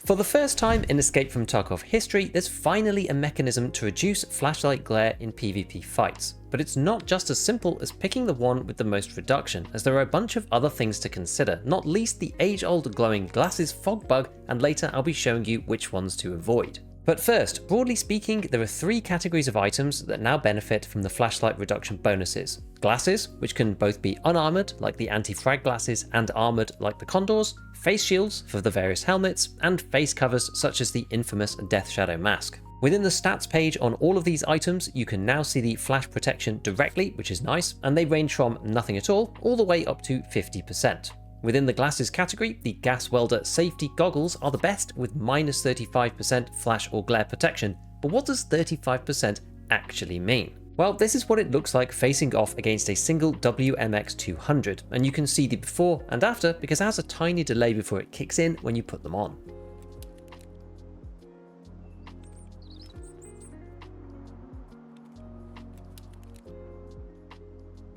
For the first time in Escape from Tarkov history, there's finally a mechanism to reduce flashlight glare in PvP fights. But it's not just as simple as picking the one with the most reduction, as there are a bunch of other things to consider, not least the age-old glowing glasses fog bug, and later I'll be showing you which ones to avoid. But first, broadly speaking, there are three categories of items that now benefit from the flashlight reduction bonuses. Glasses, which can both be unarmored, like the anti-frag glasses, and armored, like the Condors, face shields for the various helmets, and face covers such as the infamous Death Shadow mask. Within the stats page on all of these items, you can now see the flash protection directly, which is nice, and they range from nothing at all the way up to 50%. Within the glasses category, the Gas Welder safety goggles are the best with minus 35% flash or glare protection, but what does 35% actually mean? Well, this is what it looks like facing off against a single WMX200, and you can see the before and after because it has a tiny delay before it kicks in when you put them on.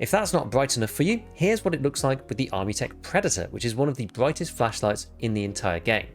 If that's not bright enough for you, here's what it looks like with the Armitech Predator, which is one of the brightest flashlights in the entire game.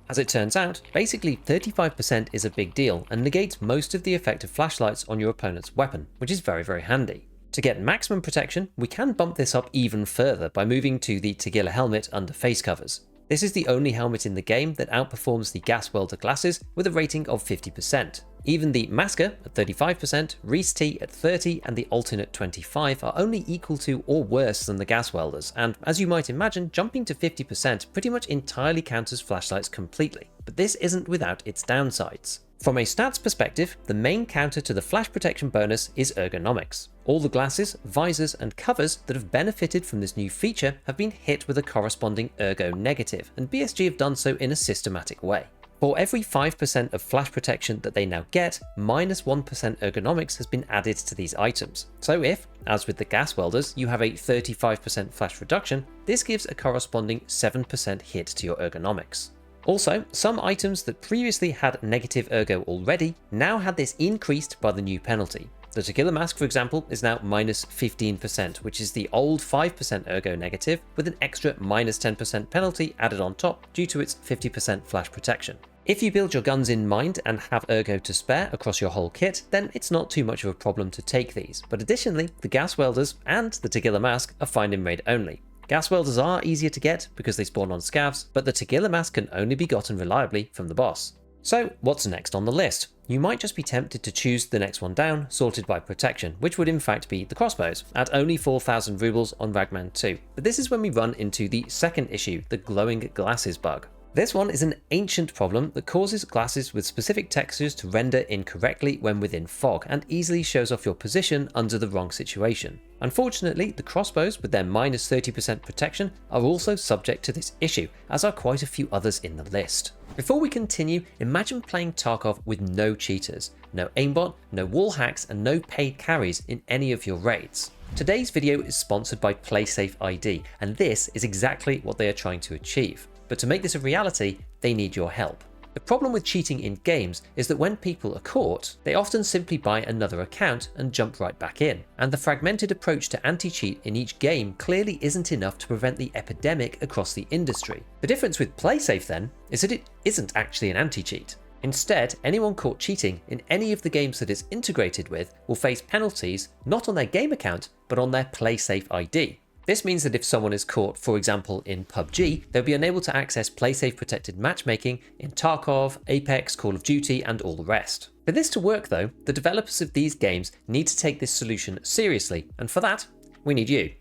As it turns out, basically 35% is a big deal and negates most of the effective flashlights on your opponent's weapon, which is very handy. To get maximum protection, we can bump this up even further by moving to the Tagilla helmet under face covers. This is the only helmet in the game that outperforms the Gas Welder glasses with a rating of 50%. Even the Masker at 35%, Reese T at 30%, and the Alternate 25% are only equal to or worse than the Gas Welders, and as you might imagine, jumping to 50% pretty much entirely counters flashlights completely. But this isn't without its downsides. From a stats perspective, the main counter to the flash protection bonus is ergonomics. All the glasses, visors, and covers that have benefited from this new feature have been hit with a corresponding ergo negative, and BSG have done so in a systematic way. For every 5% of flash protection that they now get, minus 1% ergonomics has been added to these items. So if, as with the Gas Welders, you have a 35% flash reduction, this gives a corresponding 7% hit to your ergonomics. Also, some items that previously had negative ergo already now had this increased by the new penalty. The Tagilla mask, for example, is now minus 15%, which is the old 5% ergo negative with an extra minus 10% penalty added on top due to its 50% flash protection. If you build your guns in mind and have ergo to spare across your whole kit, then it's not too much of a problem to take these, but additionally, the Gas Welders and the Tagilla mask are find in raid only. Gas Welders are easier to get because they spawn on scavs, but the Tagilla mask can only be gotten reliably from the boss. So what's next on the list? You might just be tempted to choose the next one down, sorted by protection, which would in fact be the crossbows, at only 4,000 rubles on Ragman 2. But this is when we run into the second issue, the glowing glasses bug. This one is an ancient problem that causes glasses with specific textures to render incorrectly when within fog, and easily shows off your position under the wrong situation. Unfortunately, the crossbows with their minus 30% protection are also subject to this issue, as are quite a few others in the list. Before we continue, imagine playing Tarkov with no cheaters, no aimbot, no wall hacks, and no paid carries in any of your raids. Today's video is sponsored by PlaySafeID, and this is exactly what they are trying to achieve. But to make this a reality, they need your help. The problem with cheating in games is that when people are caught, they often simply buy another account and jump right back in. And the fragmented approach to anti-cheat in each game clearly isn't enough to prevent the epidemic across the industry. The difference with PlaySafe then is that it isn't actually an anti-cheat. Instead, anyone caught cheating in any of the games that it's integrated with will face penalties not on their game account, but on their PlaySafeID. This means that if someone is caught, for example, in PUBG, they'll be unable to access PlaySafe protected matchmaking in Tarkov, Apex, Call of Duty, and all the rest. For this to work though, the developers of these games need to take this solution seriously, and for that, we need you.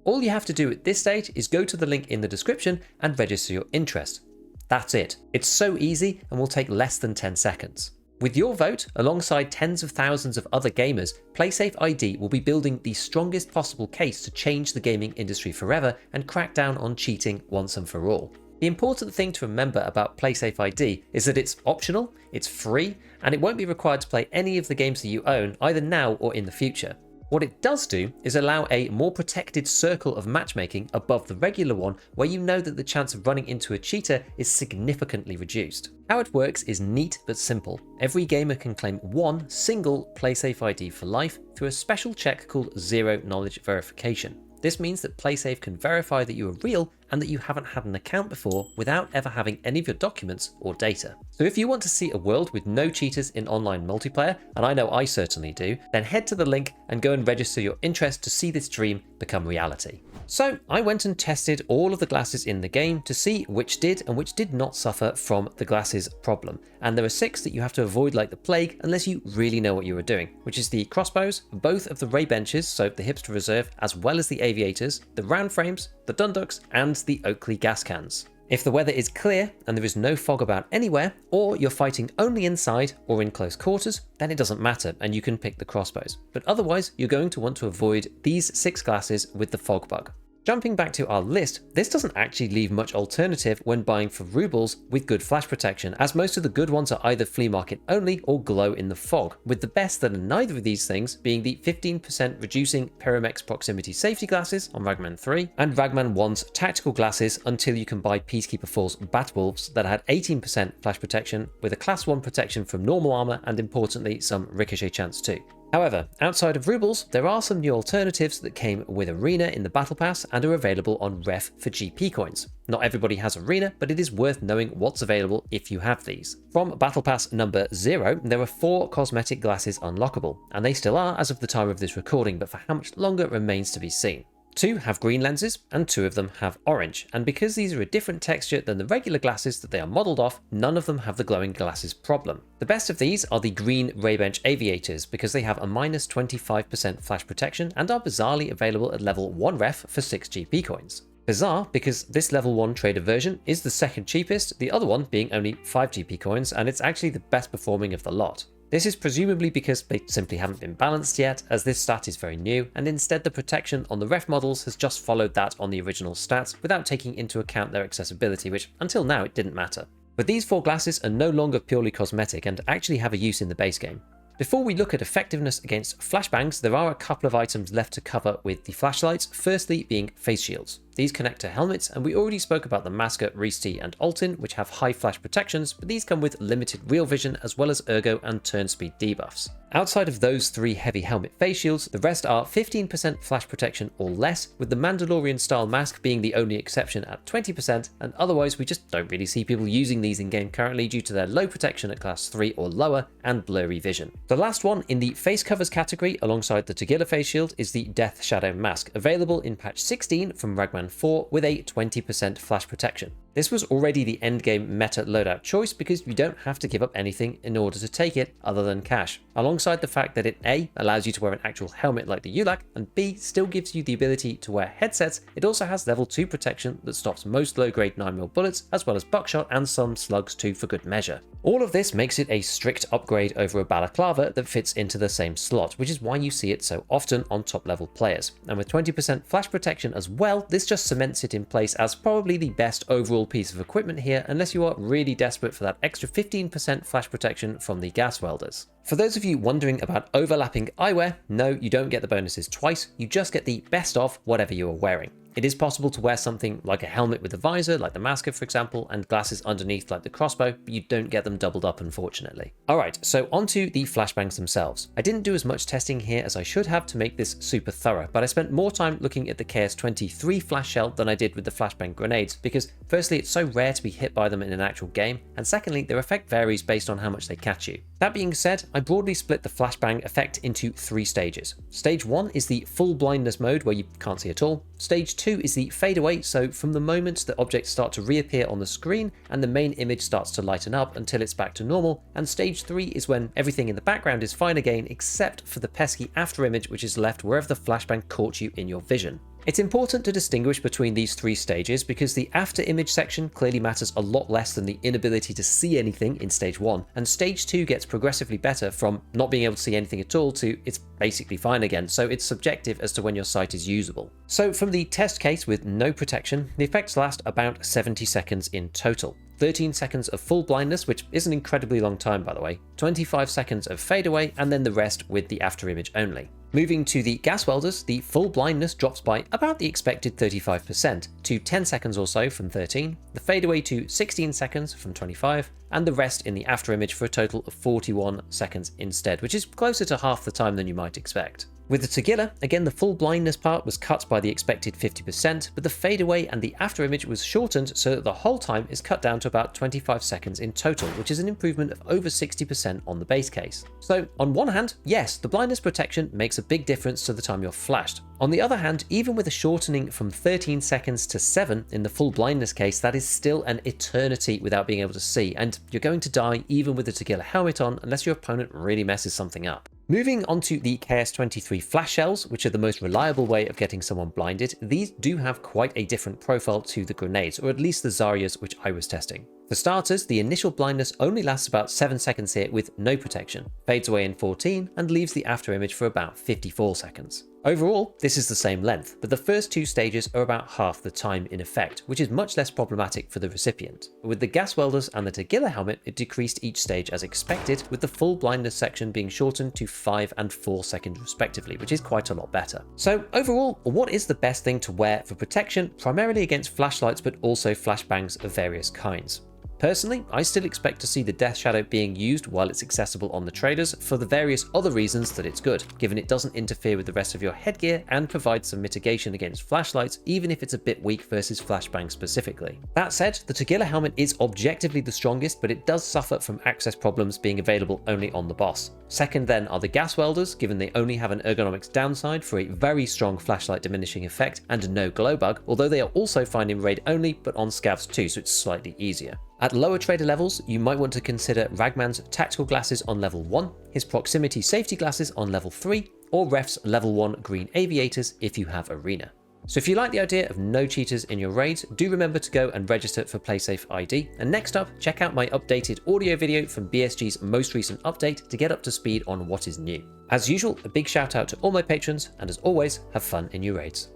All you have to do at this stage is go to the link in the description and register your interest. That's it. It's so easy and will take less than 10 seconds. With your vote, alongside tens of thousands of other gamers, PlaySafeID will be building the strongest possible case to change the gaming industry forever and crack down on cheating once and for all. The important thing to remember about PlaySafeID is that it's optional, it's free, and it won't be required to play any of the games that you own either now or in the future. What it does do is allow a more protected circle of matchmaking above the regular one, where you know that the chance of running into a cheater is significantly reduced. How it works is neat but simple. Every gamer can claim one single PlaySafeID for life through a special check called Zero Knowledge Verification. This means that PlaySafe can verify that you are real and that you haven't had an account before without ever having any of your documents or data. So if you want to see a world with no cheaters in online multiplayer, and I know I certainly do, then head to the link and go and register your interest to see this dream become reality. So I went and tested all of the glasses in the game to see which did and which did not suffer from the glasses problem. And there are 6 that you have to avoid like the plague unless you really know what you are doing, which is the crossbows, both of the ray benches, so the hipster reserve, as well as the aviators, the round frames, the dunducks, and the Oakley gas cans. If the weather is clear and there is no fog about anywhere, or you're fighting only inside or in close quarters, then it doesn't matter and you can pick the crossbows. But otherwise, you're going to want to avoid these 6 glasses with the fog bug. Jumping back to our list, this doesn't actually leave much alternative when buying for rubles with good flash protection, as most of the good ones are either flea market only or glow in the fog, with the best that are neither of these things being the 15% reducing Pyramex proximity safety glasses on Ragman 3 and Ragman 1's tactical glasses until you can buy Peacekeeper 4's Batwolves that had 18% flash protection with a class 1 protection from normal armor and importantly some ricochet chance too. However, outside of rubles, there are some new alternatives that came with Arena in the Battle Pass and are available on Ref for GP coins. Not everybody has Arena, but it is worth knowing what's available if you have these. From Battle Pass number 0, there are 4 cosmetic glasses unlockable, and they still are as of the time of this recording, but for how much longer remains to be seen. 2 have green lenses and 2 of them have orange, and because these are a different texture than the regular glasses that they are modelled off, none of them have the glowing glasses problem. The best of these are the green Raybench Aviators because they have a minus 25% flash protection and are bizarrely available at level 1 ref for 6 GP coins. Bizarre because this level 1 trader version is the second cheapest, the other one being only 5 GP coins, and it's actually the best performing of the lot. This is presumably because they simply haven't been balanced yet, as this stat is very new, and instead the protection on the ref models has just followed that on the original stats without taking into account their accessibility, which until now it didn't matter. But these 4 glasses are no longer purely cosmetic and actually have a use in the base game. Before we look at effectiveness against flashbangs, there are a couple of items left to cover with the flashlights, firstly being face shields. These connect to helmets, and we already spoke about the Masker, Reesti, and Altin, which have high flash protections, but these come with limited real vision as well as ergo and turn speed debuffs. Outside of those 3 heavy helmet face shields, the rest are 15% flash protection or less, with the Mandalorian style mask being the only exception at 20%, and otherwise we just don't really see people using these in game currently due to their low protection at class 3 or lower and blurry vision. The last one in the face covers category alongside the Tagilla face shield is the Death Shadow mask, available in patch 16 from Ragman 4 with a 20% flash protection. This was already the endgame meta loadout choice because you don't have to give up anything in order to take it other than cash, alongside the fact that it A, allows you to wear an actual helmet like the ULAC, and B, still gives you the ability to wear headsets. It also has level 2 protection that stops most low-grade 9mm bullets, as well as buckshot and some slugs too for good measure. All of this makes it a strict upgrade over a balaclava that fits into the same slot, which is why you see it so often on top level players. And with 20% flash protection as well, this just cements it in place as probably the best overall piece of equipment here, unless you are really desperate for that extra 15% flash protection from the gas welders. For those of you wondering about overlapping eyewear, no, you don't get the bonuses twice, you just get the best of whatever you are wearing. It is possible to wear something like a helmet with a visor, like the Masker for example, and glasses underneath like the crossbow, but you don't get them doubled up unfortunately. Alright, so onto the flashbangs themselves. I didn't do as much testing here as I should have to make this super thorough, but I spent more time looking at the KS-23 flash shell than I did with the flashbang grenades, because firstly it's so rare to be hit by them in an actual game, and secondly their effect varies based on how much they catch you. That being said, I broadly split the flashbang effect into 3 stages. Stage 1 is the full blindness mode where you can't see at all. Stage 2 is the fade away, so from the moment that objects start to reappear on the screen and the main image starts to lighten up until it's back to normal, and stage 3 is when everything in the background is fine again except for the pesky after image which is left wherever the flashbang caught you in your vision. It's important to distinguish between these 3 stages because the after image section clearly matters a lot less than the inability to see anything in stage 1, and stage 2 gets progressively better from not being able to see anything at all to it's basically fine again, so it's subjective as to when your sight is usable. So from the test case with no protection, the effects last about 70 seconds in total. 13 seconds of full blindness, which is an incredibly long time by the way, 25 seconds of fade away, and then the rest with the after image only. Moving to the gas welders, the full blindness drops by about the expected 35% to 10 seconds or so from 13, the fade away to 16 seconds from 25, and the rest in the after image for a total of 41 seconds instead, which is closer to half the time than you might expect. With the Tagilla, again the full blindness part was cut by the expected 50%, but the fadeaway and the after image was shortened so that the whole time is cut down to about 25 seconds in total, which is an improvement of over 60% on the base case. So on one hand, yes, the blindness protection makes a big difference to the time you're flashed. On the other hand, even with a shortening from 13 seconds to 7 in the full blindness case, that is still an eternity without being able to see, and you're going to die even with the Tagilla helmet on unless your opponent really messes something up. Moving on to the KS-23 flash shells, which are the most reliable way of getting someone blinded, these do have quite a different profile to the grenades, or at least the Zaryas which I was testing. For starters, the initial blindness only lasts about 7 seconds here with no protection, fades away in 14, and leaves the after image for about 54 seconds. Overall, this is the same length, but the first 2 stages are about half the time in effect, which is much less problematic for the recipient. With the gas welders and the Tagilla helmet, it decreased each stage as expected, with the full blindness section being shortened to 5 and 4 seconds respectively, which is quite a lot better. So overall, what is the best thing to wear for protection, primarily against flashlights but also flashbangs of various kinds? Personally, I still expect to see the Death Shadow being used while it's accessible on the traders for the various other reasons that it's good, given it doesn't interfere with the rest of your headgear and provides some mitigation against flashlights, even if it's a bit weak versus flashbang specifically. That said, the Tagilla helmet is objectively the strongest, but it does suffer from access problems being available only on the boss. Second then are the gas welders, given they only have an ergonomics downside for a very strong flashlight diminishing effect and no glow bug, although they are also fine in raid only, but on scavs too, so it's slightly easier. At lower trader levels, you might want to consider Ragman's tactical glasses on level 1, his proximity safety glasses on level 3, or Ref's level 1 green aviators if you have arena. So if you like the idea of no cheaters in your raids, do remember to go and register for PlaySafeID, and next up, check out my updated audio video from BSG's most recent update to get up to speed on what is new. As usual, a big shout out to all my patrons, and as always, have fun in your raids.